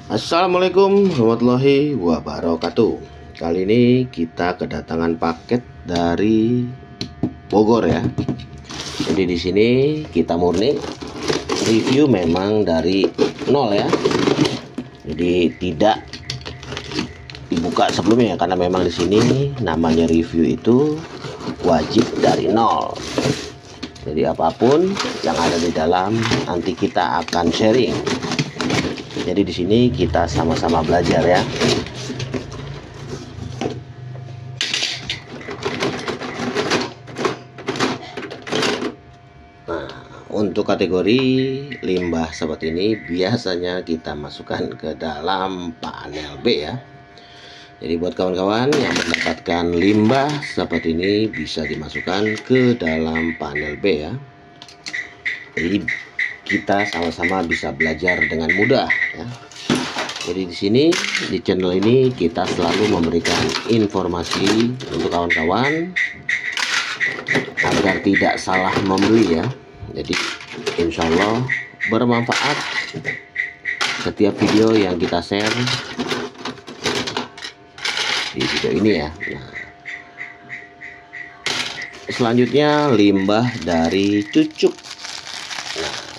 Assalamualaikum warahmatullahi wabarakatuh. Kali ini kita kedatangan paket dari Bogor ya. Jadi di sini kita murni review memang dari nol ya. Jadi tidak dibuka sebelumnya karena memang di sini namanya review itu wajib dari nol. Jadi apapun yang ada di dalam nanti kita akan sharing. Jadi di sini kita sama-sama belajar ya. Nah, untuk kategori limbah seperti ini biasanya kita masukkan ke dalam panel B ya. Jadi buat kawan-kawan yang mendapatkan limbah seperti ini bisa dimasukkan ke dalam panel B ya. Jadi kita sama-sama bisa belajar dengan mudah ya. Jadi di sini di channel ini kita selalu memberikan informasi untuk kawan-kawan agar tidak salah membeli ya. Jadi insya Allah bermanfaat setiap video yang kita share di video ini ya. Nah, selanjutnya limbah dari cucuk.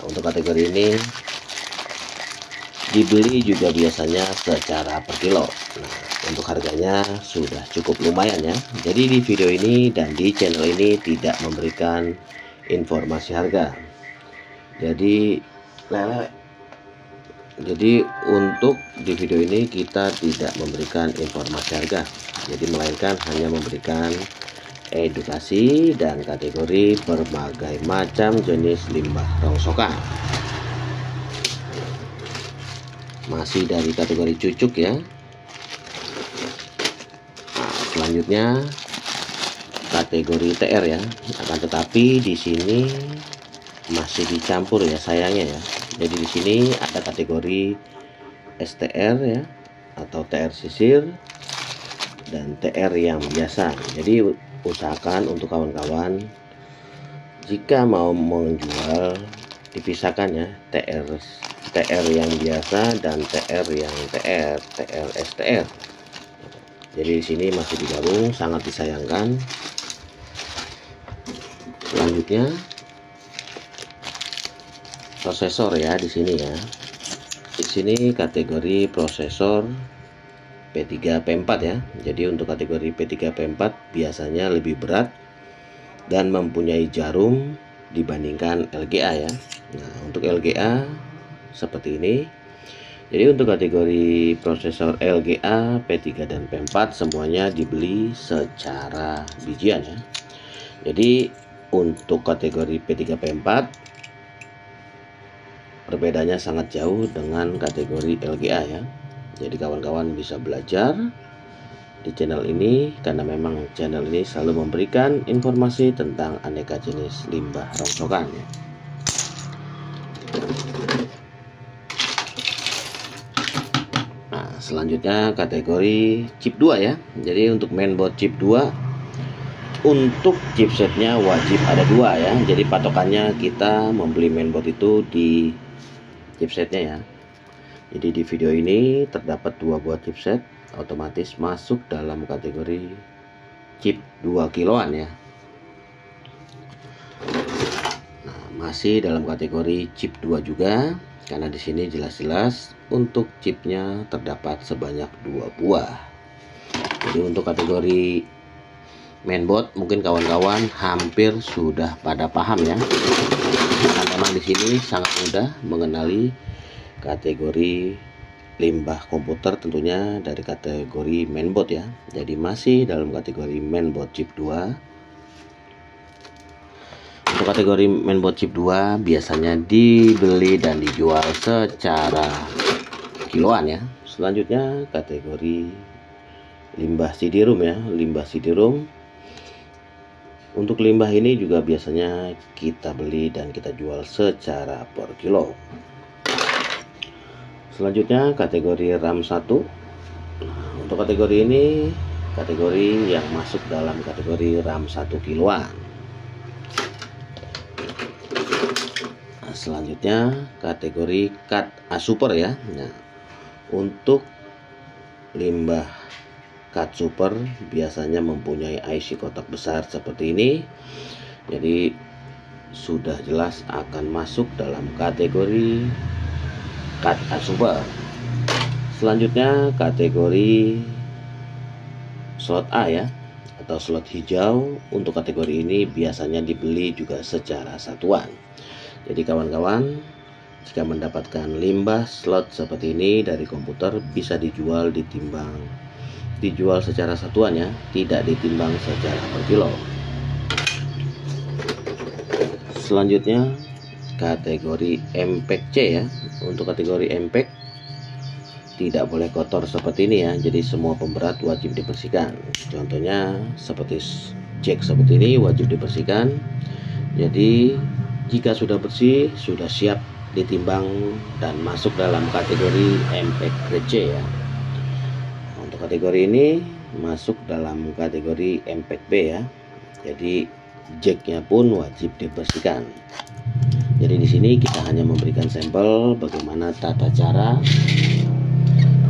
Untuk kategori ini dibeli juga biasanya secara per kilo. Nah, untuk harganya sudah cukup lumayan ya. Jadi di video ini dan di channel ini tidak memberikan informasi harga. Jadi untuk di video ini kita tidak memberikan informasi harga. Jadi melainkan hanya memberikan edukasi dan kategori berbagai macam jenis limbah rongsokan. Masih dari kategori cucuk ya. Nah, selanjutnya kategori TR ya. Akan tetapi di sini masih dicampur ya sayangnya ya. Jadi di sini ada kategori STR ya atau TR sisir dan TR yang biasa. Jadi usahakan untuk kawan-kawan jika mau menjual dipisahkan ya, TR yang biasa dan TR yang TR STR. Jadi di sini masih digabung, sangat disayangkan. Selanjutnya prosesor ya di sini ya. Di sini kategori prosesor P3 P4 ya. Jadi untuk kategori P3 P4 biasanya lebih berat dan mempunyai jarum dibandingkan LGA ya. Nah, untuk LGA seperti ini. Jadi untuk kategori prosesor LGA, P3 dan P4 semuanya dibeli secara bijian ya. Jadi untuk kategori P3 P4 perbedaannya sangat jauh dengan kategori LGA ya. Jadi kawan-kawan bisa belajar di channel ini karena memang channel ini selalu memberikan informasi tentang aneka jenis limbah rongsokan. Nah, selanjutnya kategori chip 2 ya. Jadi untuk mainboard chip 2 untuk chipsetnya wajib ada 2 ya. Jadi patokannya kita membeli mainboard itu di chipsetnya ya. Jadi di video ini terdapat 2 buah chipset otomatis masuk dalam kategori chip 2 kiloan ya. Nah, masih dalam kategori chip 2 juga karena di sini jelas-jelas untuk chipnya terdapat sebanyak 2 buah. Jadi untuk kategori mainboard mungkin kawan-kawan hampir sudah pada paham ya. Karena memang di sini sangat mudah mengenali kategori limbah komputer tentunya dari kategori mainboard ya. Jadi masih dalam kategori mainboard chip 2. Untuk kategori mainboard chip 2 biasanya dibeli dan dijual secara kiloan ya. Selanjutnya kategori limbah CD-ROM ya. Limbah CD-ROM untuk limbah ini juga biasanya kita beli dan kita jual secara per kilo. Selanjutnya kategori RAM 1. Untuk kategori ini kategori yang masuk dalam kategori RAM 1 kiloan. Selanjutnya kategori cut A super ya. Nah, Untuk limbah cut super biasanya mempunyai IC kotak besar seperti ini, jadi sudah jelas akan masuk dalam kategori cut super. Selanjutnya kategori slot A ya, atau slot hijau. Untuk kategori ini biasanya dibeli juga secara satuan. Jadi kawan-kawan, jika mendapatkan limbah slot seperti ini dari komputer, bisa dijual secara satuan ya, tidak ditimbang secara per kilo. Selanjutnya kategori MPEG C ya. Untuk kategori MPEG tidak boleh kotor seperti ini ya, jadi semua pemberat wajib dibersihkan. Contohnya seperti jack seperti ini wajib dibersihkan. Jadi jika sudah bersih, sudah siap ditimbang dan masuk dalam kategori MPEG grade C ya. Untuk kategori ini masuk dalam kategori MPEG B ya. Jadi jacknya pun wajib dibersihkan. Jadi di sini kita hanya memberikan sampel bagaimana tata cara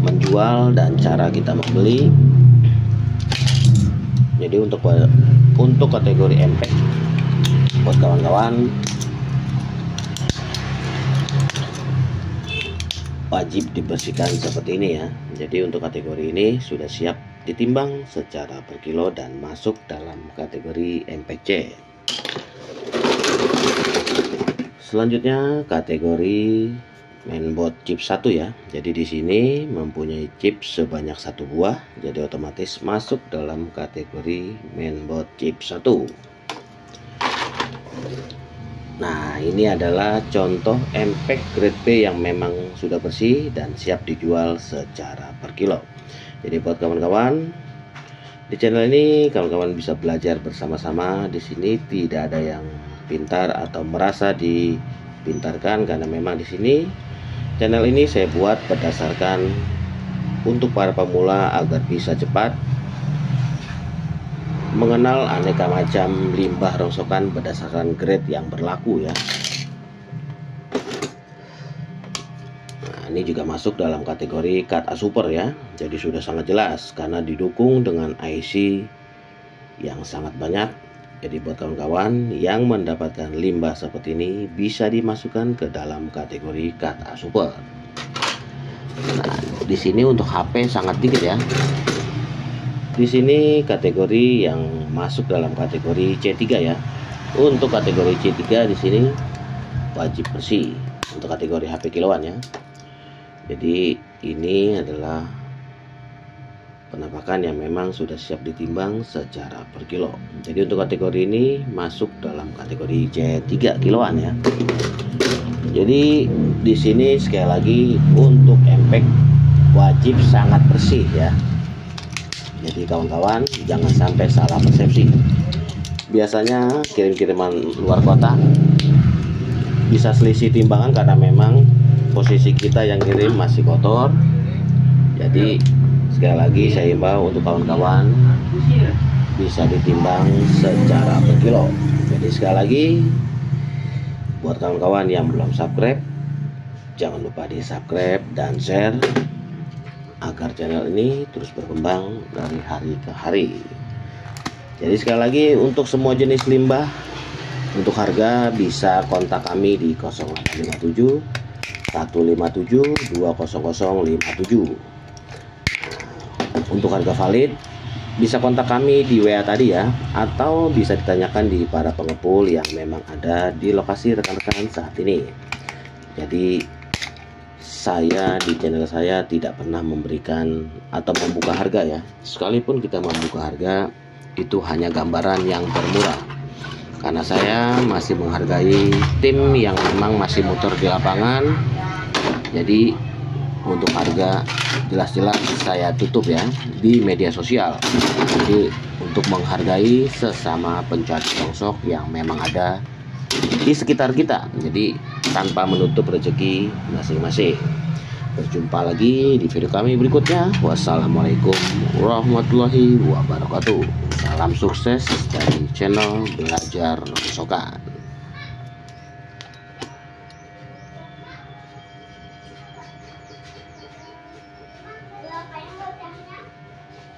menjual dan cara kita membeli. Jadi untuk kategori MPEG, buat kawan-kawan wajib dibersihkan seperti ini ya. Jadi untuk kategori ini sudah siap ditimbang secara per kilo dan masuk dalam kategori MPEG C. Selanjutnya kategori mainboard chip 1 ya. Jadi di sini mempunyai chip sebanyak 1 buah, jadi otomatis masuk dalam kategori mainboard chip 1. Nah, ini adalah contoh MPEG grade B yang memang sudah bersih dan siap dijual secara per kilo. Jadi buat kawan-kawan, di channel ini kawan-kawan bisa belajar bersama-sama. Di sini tidak ada yang pintar atau merasa dipintarkan, karena memang di sini channel ini saya buat berdasarkan untuk para pemula agar bisa cepat mengenal aneka macam limbah rongsokan berdasarkan grade yang berlaku ya. Nah, ini juga masuk dalam kategori cut super ya. Jadi sudah sangat jelas karena didukung dengan IC yang sangat banyak. Jadi buat kawan-kawan yang mendapatkan limbah seperti ini bisa dimasukkan ke dalam kategori cut super. Nah, di sini untuk HP sangat dikit ya. Di sini kategori yang masuk dalam kategori C3 ya. Untuk kategori C3 di sini wajib bersih. Untuk kategori HP kiloan ya. Jadi ini adalah penampakan yang memang sudah siap ditimbang secara per kilo. Jadi untuk kategori ini masuk dalam kategori C3 kiloan ya. Jadi di sini sekali lagi untuk MPEG wajib sangat bersih ya. Jadi kawan-kawan jangan sampai salah persepsi. Biasanya kirim-kiriman luar kota bisa selisih timbangan karena memang posisi kita yang kirim masih kotor. Jadi sekali lagi saya imbau untuk kawan-kawan bisa ditimbang secara per kilo. Jadi sekali lagi buat kawan-kawan yang belum subscribe, jangan lupa di subscribe dan share agar channel ini terus berkembang dari hari ke hari. Jadi sekali lagi untuk semua jenis limbah, untuk harga bisa kontak kami di 0857 157 20057. Untuk harga valid bisa kontak kami di WA tadi ya, atau bisa ditanyakan di para pengepul yang memang ada di lokasi rekan-rekan saat ini. Jadi saya di channel saya tidak pernah memberikan atau membuka harga ya. Sekalipun kita membuka harga, itu hanya gambaran yang termurah, karena saya masih menghargai tim yang memang masih muter di lapangan. Jadi untuk harga jelas-jelas saya tutup ya di media sosial. Jadi untuk menghargai sesama pencari rongsok yang memang ada di sekitar kita, jadi tanpa menutup rezeki masing-masing. Berjumpa lagi di video kami berikutnya. Wassalamualaikum warahmatullahi wabarakatuh. Salam sukses dari channel Belajar Rongsokan.